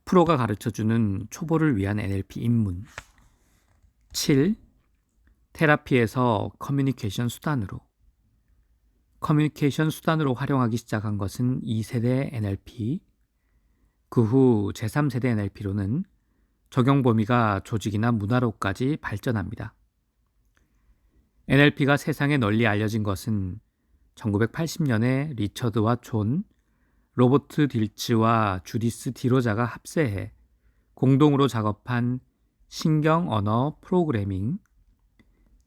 프로가 가르쳐주는 초보를 위한 NLP 입문. 7. 테라피에서 커뮤니케이션 수단으로. 커뮤니케이션 수단으로 활용하기 시작한 것은 2세대 NLP, 그 후 제3세대 NLP로는 적용 범위가 조직이나 문화로까지 발전합니다. NLP가 세상에 널리 알려진 것은 1980년에 리처드와 존, 로버트 딜츠와 주디스 디로자가 합세해 공동으로 작업한 신경 언어 프로그래밍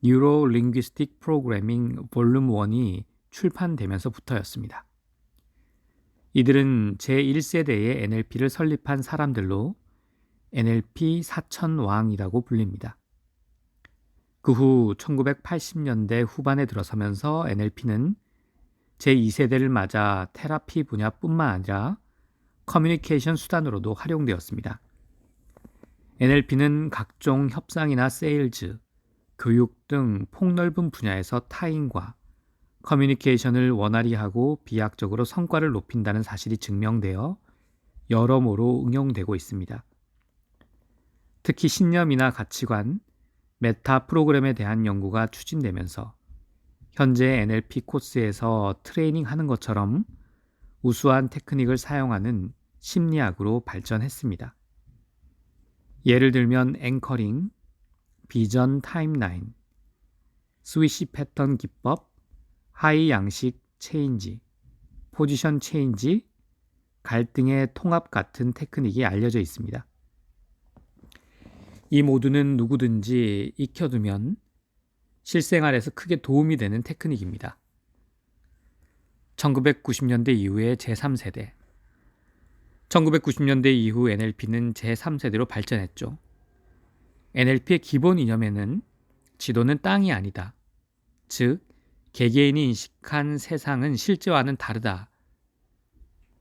Neuro Linguistic Programming 볼륨 1이 출판되면서부터였습니다. 이들은 제1세대의 NLP를 설립한 사람들로 NLP 사천왕이라고 불립니다. 그 후 1980년대 후반에 들어서면서 NLP는 제2세대를 맞아 테라피 분야뿐만 아니라 커뮤니케이션 수단으로도 활용되었습니다. NLP는 각종 협상이나 세일즈, 교육 등 폭넓은 분야에서 타인과 커뮤니케이션을 원활히 하고 비약적으로 성과를 높인다는 사실이 증명되어 여러모로 응용되고 있습니다. 특히 신념이나 가치관, 메타 프로그램에 대한 연구가 추진되면서 현재 NLP 코스에서 트레이닝하는 것처럼 우수한 테크닉을 사용하는 심리학으로 발전했습니다. 예를 들면 앵커링, 비전 타임라인, 스위시 패턴 기법, 하이 양식 체인지, 포지션 체인지, 갈등의 통합 같은 테크닉이 알려져 있습니다. 이 모두는 누구든지 익혀두면 실생활에서 크게 도움이 되는 테크닉입니다. 1990년대 이후의 제3세대. 1990년대 이후 NLP는 제3세대로 발전했죠. NLP의 기본 이념에는 지도는 땅이 아니다. 즉, 개개인이 인식한 세상은 실제와는 다르다.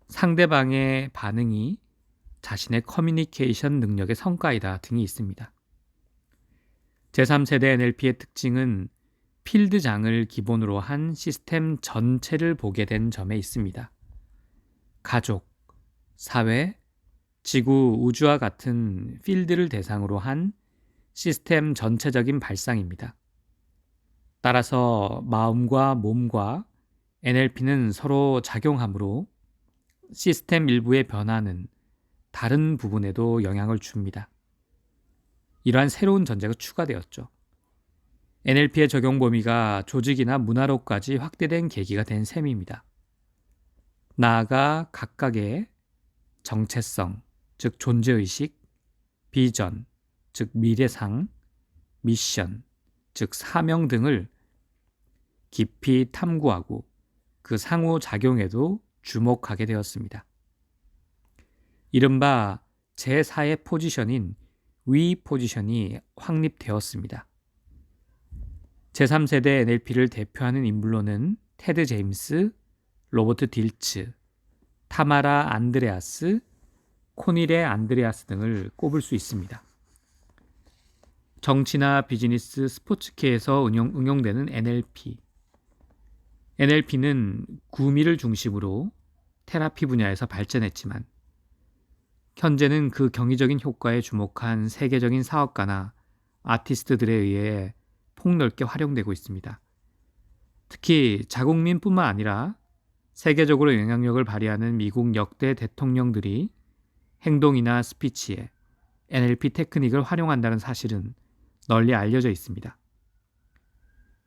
상대방의 반응이 자신의 커뮤니케이션 능력의 성과이다 등이 있습니다. 제3세대 NLP의 특징은 필드장을 기본으로 한 시스템 전체를 보게 된 점에 있습니다. 가족, 사회, 지구, 우주와 같은 필드를 대상으로 한 시스템 전체적인 발상입니다. 따라서 마음과 몸과 NLP는 서로 작용하므로 시스템 일부의 변화는 다른 부분에도 영향을 줍니다. 이러한 새로운 전제가 추가되었죠. NLP의 적용 범위가 조직이나 문화로까지 확대된 계기가 된 셈입니다. 나아가 각각의 정체성, 즉 존재의식, 비전, 즉 미래상, 미션, 즉 사명 등을 깊이 탐구하고 그 상호작용에도 주목하게 되었습니다. 이른바 제4의 포지션인 위 포지션이 확립되었습니다. 제3세대 NLP를 대표하는 인물로는 테드 제임스, 로버트 딜츠, 타마라 안드레아스, 코닐의 안드레아스 등을 꼽을 수 있습니다. 정치나 비즈니스, 스포츠계에서 응용되는 NLP. NLP는 구미를 중심으로 테라피 분야에서 발전했지만 현재는 그 경이적인 효과에 주목한 세계적인 사업가나 아티스트들에 의해 폭넓게 활용되고 있습니다. 특히 자국민뿐만 아니라 세계적으로 영향력을 발휘하는 미국 역대 대통령들이 행동이나 스피치에 NLP 테크닉을 활용한다는 사실은 널리 알려져 있습니다.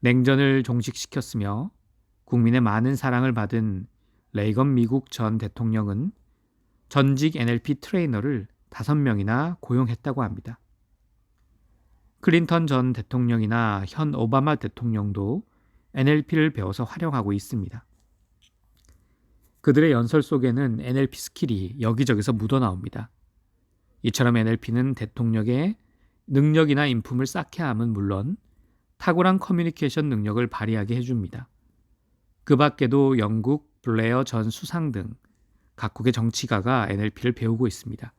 냉전을 종식시켰으며 국민의 많은 사랑을 받은 레이건 미국 전 대통령은 전직 NLP 트레이너를 5명이나 고용했다고 합니다. 클린턴 전 대통령이나 현 오바마 대통령도 NLP를 배워서 활용하고 있습니다. 그들의 연설 속에는 NLP 스킬이 여기저기서 묻어나옵니다. 이처럼 NLP는 대통령의 능력이나 인품을 쌓게 함은 물론 탁월한 커뮤니케이션 능력을 발휘하게 해줍니다. 그 밖에도 영국 블레어 전 수상 등 각국의 정치가가 NLP를 배우고 있습니다.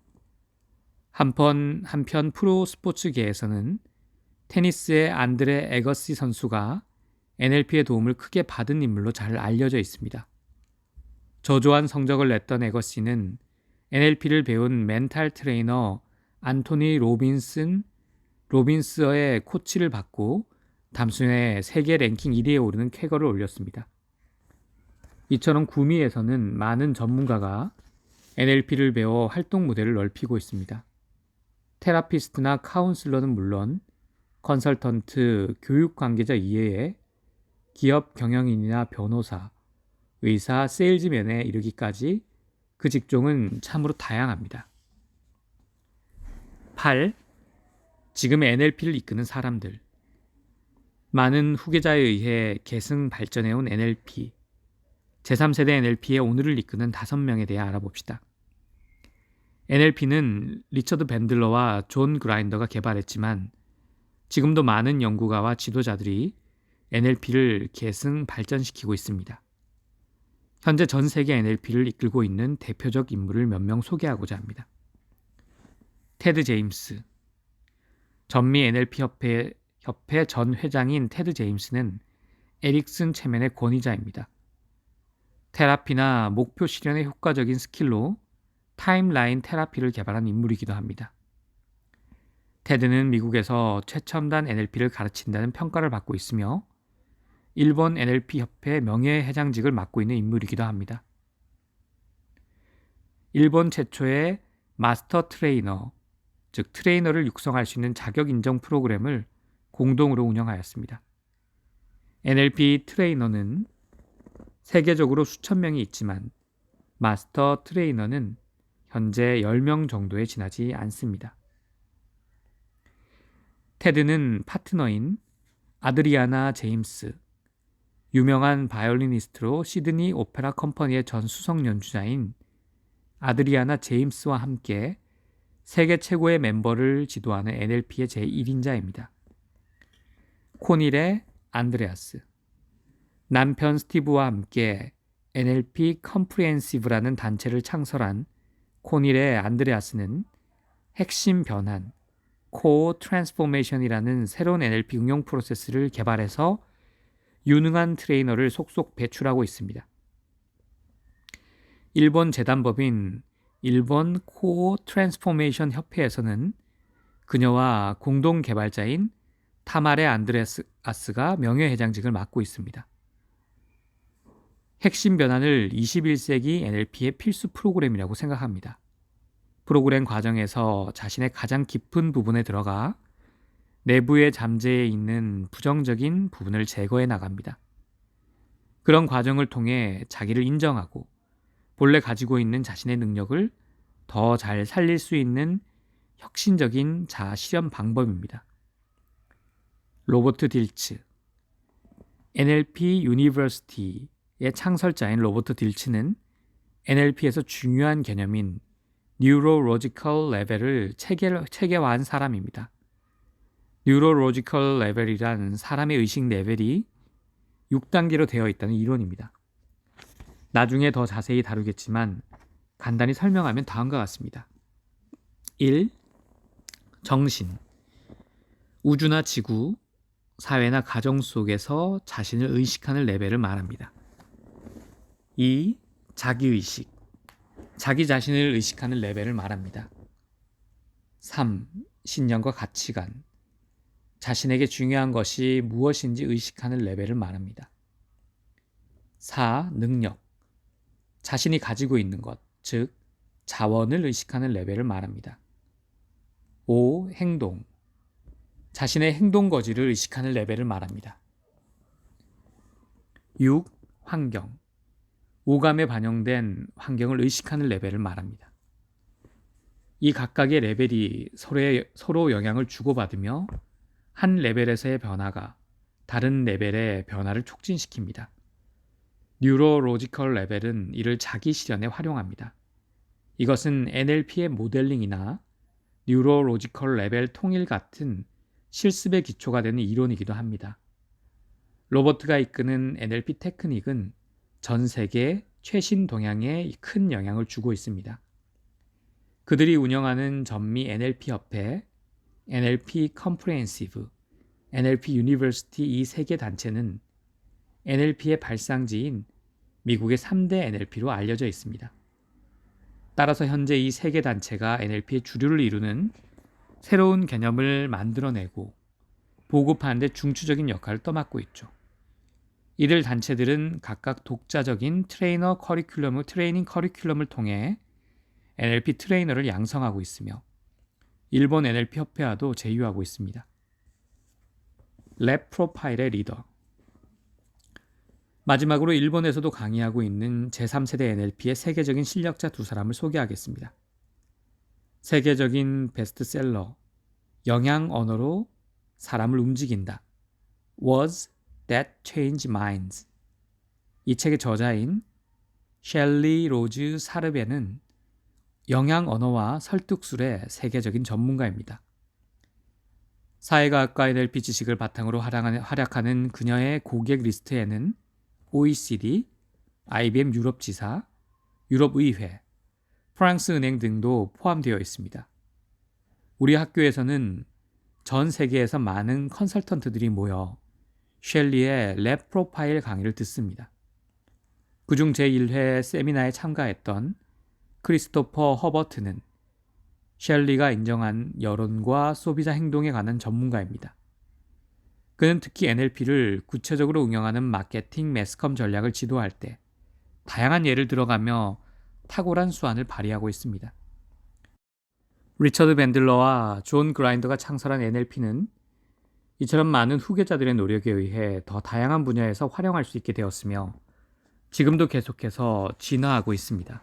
한편 프로 스포츠계에서는 테니스의 안드레 에거시 선수가 NLP의 도움을 크게 받은 인물로 잘 알려져 있습니다. 저조한 성적을 냈던 에거시는 NLP를 배운 멘탈 트레이너 안토니 로빈스의 코치를 받고 단순에 세계 랭킹 1위에 오르는 쾌거를 올렸습니다. 이처럼 구미에서는 많은 전문가가 NLP를 배워 활동 무대를 넓히고 있습니다. 테라피스트나 카운슬러는 물론 컨설턴트, 교육 관계자 이외에 기업 경영인이나 변호사, 의사, 세일즈맨에 이르기까지 그 직종은 참으로 다양합니다. 8. 지금 NLP를 이끄는 사람들. 많은 후계자에 의해 계승 발전해온 NLP, 제3세대 NLP의 오늘을 이끄는 5명에 대해 알아봅시다. NLP는 리처드 밴들러와 존 그라인더가 개발했지만 지금도 많은 연구가와 지도자들이 NLP를 계승 발전시키고 있습니다. 현재 전 세계 NLP를 이끌고 있는 대표적 인물을 몇 명 소개하고자 합니다. 테드 제임스. 전미 NLP 협회 전 회장인 테드 제임스는 에릭슨 체면의 권위자입니다. 테라피나 목표 실현에 효과적인 스킬로 타임라인 테라피를 개발한 인물이기도 합니다. 테드는 미국에서 최첨단 NLP를 가르친다는 평가를 받고 있으며 일본 NLP 협회 명예회장직을 맡고 있는 인물이기도 합니다. 일본 최초의 마스터 트레이너, 즉 트레이너를 육성할 수 있는 자격 인정 프로그램을 공동으로 운영하였습니다. NLP 트레이너는 세계적으로 수천 명이 있지만 마스터 트레이너는 현재 10명 정도에 지나지 않습니다. 테드는 파트너인 아드리아나 제임스, 유명한 바이올리니스트로 시드니 오페라 컴퍼니의 전 수석 연주자인 아드리아나 제임스와 함께 세계 최고의 멤버를 지도하는 NLP의 제1인자입니다. 코닐의 안드레아스, 남편 스티브와 함께 NLP 컴프리헨시브라는 단체를 창설한 코닐의 안드레아스는 핵심 변환, 코어 트랜스포메이션이라는 새로운 NLP 응용 프로세스를 개발해서 유능한 트레이너를 속속 배출하고 있습니다. 일본 재단법인 일본 코어 트랜스포메이션 협회에서는 그녀와 공동 개발자인 타마레 안드레아스가 명예회장직을 맡고 있습니다. 핵심 변환을 21세기 NLP의 필수 프로그램이라고 생각합니다. 프로그램 과정에서 자신의 가장 깊은 부분에 들어가 내부에 잠재해 있는 부정적인 부분을 제거해 나갑니다. 그런 과정을 통해 자기를 인정하고 본래 가지고 있는 자신의 능력을 더 잘 살릴 수 있는 혁신적인 자아 실현 방법입니다. 로버트 딜츠. NLP 유니버시티의 창설자인 로버트 딜츠는 NLP에서 중요한 개념인 뉴로로지컬 레벨을 체계화한 사람입니다. 뉴로로지컬 레벨이란 사람의 의식 레벨이 6단계로 되어 있다는 이론입니다. 나중에 더 자세히 다루겠지만 간단히 설명하면 다음과 같습니다. 1. 정신. 우주나 지구, 사회나 가정 속에서 자신을 의식하는 레벨을 말합니다. 2. 자기의식. 자기 자신을 의식하는 레벨을 말합니다. 3. 신념과 가치관. 자신에게 중요한 것이 무엇인지 의식하는 레벨을 말합니다. 4. 능력. 자신이 가지고 있는 것, 즉 자원을 의식하는 레벨을 말합니다. 5. 행동. 자신의 행동 거지를 의식하는 레벨을 말합니다. 6. 환경. 오감에 반영된 환경을 의식하는 레벨을 말합니다. 이 각각의 레벨이 서로 영향을 주고받으며 한 레벨에서의 변화가 다른 레벨의 변화를 촉진시킵니다. 뉴로로지컬 레벨은 이를 자기 실현에 활용합니다. 이것은 NLP의 모델링이나 뉴로로지컬 레벨 통일 같은 실습의 기초가 되는 이론이기도 합니다. 로버트가 이끄는 NLP 테크닉은 전 세계 최신 동향에 큰 영향을 주고 있습니다. 그들이 운영하는 전미 NLP 협회, NLP 컴프리헨시브, NLP 유니버시티 이 세 개 단체는 NLP의 발상지인 미국의 3대 NLP로 알려져 있습니다. 따라서 현재 이 세 개 단체가 NLP의 주류를 이루는 새로운 개념을 만들어내고 보급하는 데 중추적인 역할을 떠맡고 있죠. 이들 단체들은 각각 독자적인 트레이닝 커리큘럼을 통해 NLP 트레이너를 양성하고 있으며 일본 NLP 협회와도 제휴하고 있습니다. 랩 프로파일의 리더. 마지막으로 일본에서도 강의하고 있는 제3세대 NLP의 세계적인 실력자 두 사람을 소개하겠습니다. 세계적인 베스트셀러 영양 언어로 사람을 움직인다. Words that change minds. 이 책의 저자인 셸리 로즈 사르베는 영양 언어와 설득술의 세계적인 전문가입니다. 사회과학과 NLP 지식을 바탕으로 활약하는 그녀의 고객 리스트에는 OECD, IBM 유럽지사, 유럽의회, 프랑스 은행 등도 포함되어 있습니다. 우리 학교에서는 전 세계에서 많은 컨설턴트들이 모여 셸리의 랩 프로파일 강의를 듣습니다. 그중 제1회 세미나에 참가했던 크리스토퍼 허버트는 셸리가 인정한 여론과 소비자 행동에 관한 전문가입니다. 그는 특히 NLP를 구체적으로 응용하는 마케팅, 매스컴 전략을 지도할 때 다양한 예를 들어가며 탁월한 수완을 발휘하고 있습니다. 리처드 밴들러와 존 그라인더가 창설한 NLP는 이처럼 많은 후계자들의 노력에 의해 더 다양한 분야에서 활용할 수 있게 되었으며 지금도 계속해서 진화하고 있습니다.